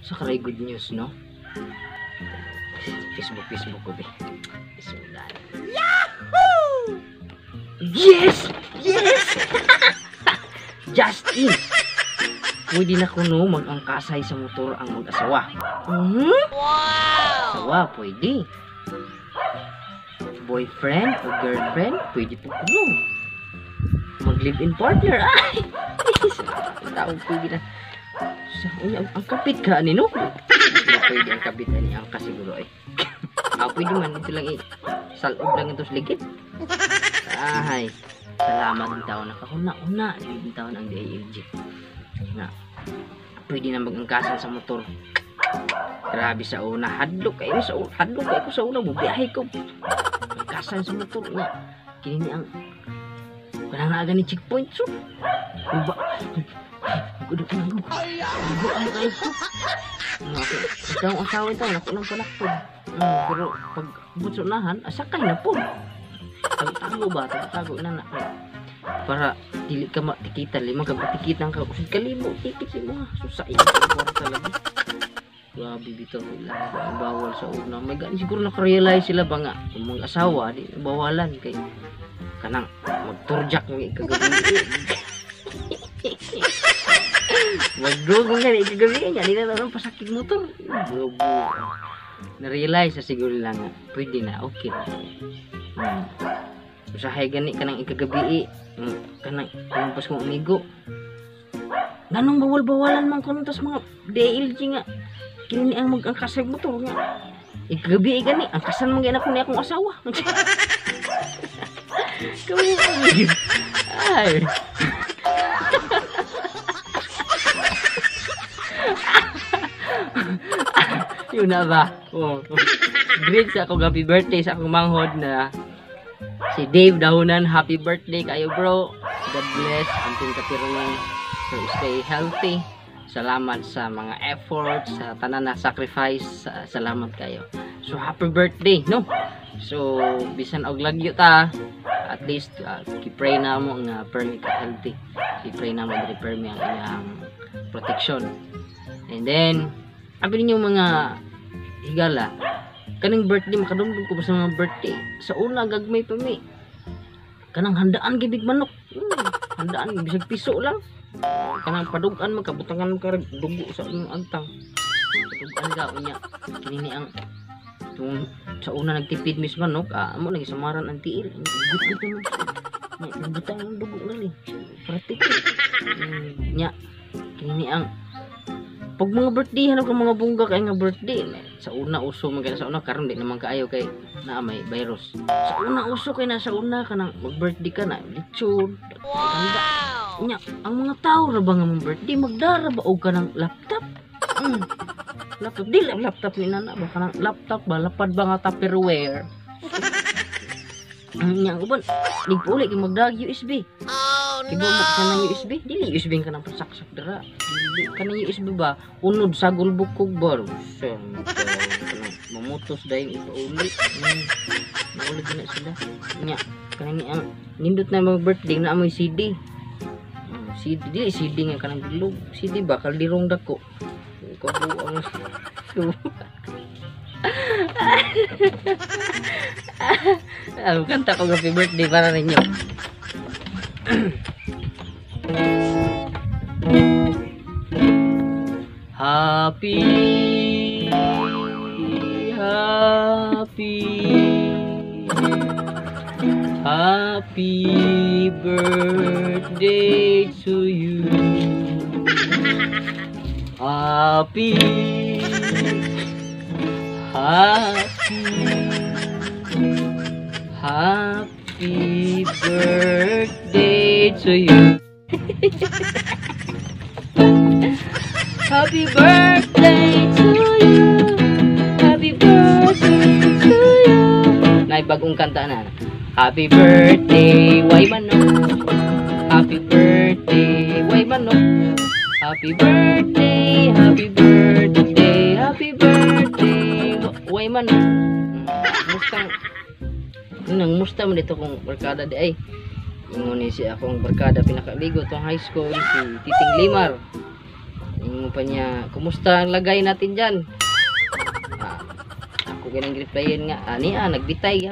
Sa karay good news, no? Facebook ko, be. Isudan. Yahoo! Yes! Yes! Justin! Pwede na kuno mag-angkasay sa motor ang mag-asawa. Wow! Asawa, pwede. Boyfriend o girlfriend, pwede po kuno. Mag-live-in partner, ay! Tao, pwede na. Ang kapit ka, no? Pwede ang kapit ni angka siguro, ay. Pwede man, ito lang, salob lang ito sa ligid. Ay, salamat ng taon na kahuna-una. Yung taon ang DILG. Na, pwede na mag-angkasan sa motor. Grabe sa una. Hadlok kayo sa una. Bubiyahe ko. Angkasan sa motor. Na, kinini ang walang naaga ni checkpoint. So, ba? Gudok na go. Gudok ang kayo ko. Ito ang asawa ito. Naku ng palakpod. Pero pag butsunahan, asakay na po. Tago ba? Tago na na. Para dili ka matikitan. Lima ka matikitan ka. Usod ka limo. Tikit si mga. Susayin ka kwarta lagi. Grabe bitaw. Ang bawal sa una. May gani siguro nakarealize sila ba nga. Kung mga asawa, di bawalan. Kay kanang magturjak ng ikagabi. Magdugong nga ikagabi niya. Di na naman pasakit motor. Na-realize na siguro lang nga. Pwede na. Okay na. Usahay gani ka ng ikagabi kanang pas kong amigo. Ganong bawal-bawalan man kuno tas mga DLG nga. Kini ang mag-angkasay motor nga. Ikagabi gani angkasan man gani ako ni akong asawa. Kami ay. Yun na ba? Oh. Great sa akong happy birthday sa akong manghod na si Dave Dahunan. Happy birthday kayo, bro. God bless. Amping katirungan. So, stay healthy. Salamat sa mga efforts, sa tanan na sacrifice. Salamat kayo. So, happy birthday, no? So, bisan og lagyo ta, at least, kipray na mo nga permi ka healthy. Kipray na mo diri permi ang iyang protection. And then, abi ninyo mga higala, kanang birthday makadungdong ko ba sa mga birthday sa una gagmay pa mi kanang handaan gibig manok. Handaan bisag piso lang kanang padugan magkabutangan ka dugo sa imong antang padugan ka unya kinini ang tung sa una nagtipid mis manok amo lagi samaran ang tiil gut-gut mo butang ang dugo ngali pratik nya kinini ang pag mga birthday hanap ka mga bungga kay nga birthday sa una uso magana sa una karon di naman kaayo kay na may virus sa una uso kay na sa una kanang mag-birthday ka na lechon wow nya ang mga tao ra ba nga mong birthday magdara ba og kanang laptop laptop di laptop ni nana ba kanang laptop ba lapad ba nga Tupperware nya uban nigpuli kay magdag USB kibo mo kanang USB dili USB ka nang pasaksak dara dili kanang USB ba unod sa gulbukog bar mamutos dayon ipauli naulit na sila nya kanang ang nindot na mga birthday na amoy CD CD dili CD nga kanang bilog CD ba kaldirong dako kabuang kanta ko happy birthday para ninyo. Happy birthday to you. Happy birthday to you. Happy birthday to you. Happy birthday to you. Nay bagong kanta na. Happy birthday, way manok. Happy birthday, way manok. Happy birthday, happy birthday, happy birthday, way manok. Mustang nang musta man dito kong barkada di ay. Ingon ni si akong barkada pinakaligo tong high school si Titing Limar. Ingon pa niya, kumusta ang lagay natin dyan? Ako ganang replyin nga, ani nagbitay.